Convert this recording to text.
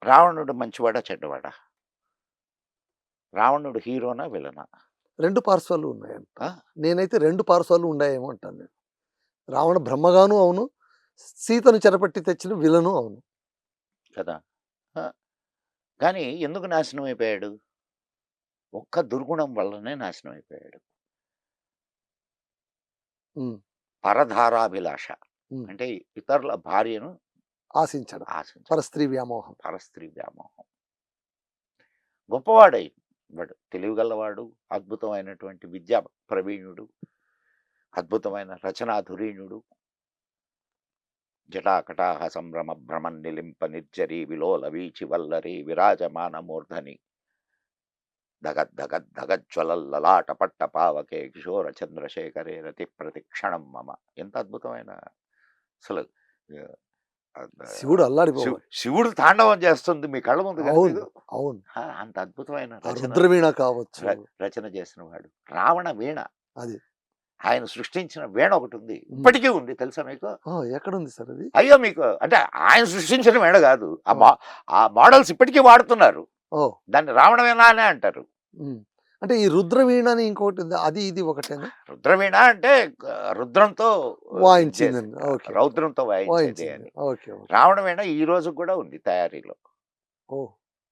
రావణుడు మంచివాడా? చెడ్డవాడా? రావణుడు హీరోనా? విలనా? 2 పార్శ్వాలు ఉన్నాయంట. ఆ! నేనైతే 2 పార్శ్వాలు ఉన్నాయేమో అంటాను నేను. రావణ బ్రహ్మగాను అవును. సీతను చెరపట్టి తెచ్చిన విలను అవును. కదా! ఆ! కానీ ఎందుకు నాశనం అయిపోయాడు? ఒక్క దుర్గుణం వల్లనే నాశనం అయిపోయాడు. హ్మ్. పరధారాభిలాష. హ్మ్. అంటే ఇతరుల భార్యను ఆశించడం. ఆశించడం. పరస్త్రీ వ్యామోహం. పరస్త్రీ వ్యామోహం. గొప్పవాడే వాడు. తెలివిగలవాడు, అద్భుతమైనటువంటి విద్యా ప్రవీణుడు, అద్భుతమైన రచనాధురీణుడు. జటాకటాహ సంభ్రమ భ్రమన్నిలింప నిర్జరి విలోల వీచి వల్లరి విరాజమాన మూర్ధని ధగజ్వలల్లలాట పట్ట పావకే కిశోర చంద్రశేఖరే రతి ప్రతిక్షణం మమ. ఎంత అద్భుతమైన అసలు శివుడు అల్లాడిపోవాలి. శివుడు తాండవం చేస్తుంది మీ కళ్ళ ముందు కదా అవును. మీకు. అవును. అంత అద్భుతమైన ఆ రచన రుద్రవీణ కావచ్చు. రచన చేసిన వాడు రావణ వీణ. అది. ఆయన సృష్టించిన వీణ ఒకటి ఉంది, హ్మ్. ఇప్పటికీ ఉంది, తెలుసా మీకు? ఎక్కడుంది సార్ అది? అయ్యో మీకు అంటే ఆయన సృష్టించిన వీణ కాదు, ఓహ్! ఆ మోడల్స్ ఇప్పటికీ వాడుతున్నారు. ఓహ్! దాన్ని రావణ వీణ అనే అంటారు. హ్మ్. అంటే ఈ రుద్రవీణ అని ఇంకోటి ఉంది. అది ఇది ఒకటేనా? రుద్రవీణ అంటే రుద్రంతో వాయించిందండి. ఓకే. రౌద్రంతో వాయించేది వాయించింది. అని. ఓకే. ఓకే. రావణ వీణ ఈ రోజు కూడా ఉంది తయారీలో. ఓహ్!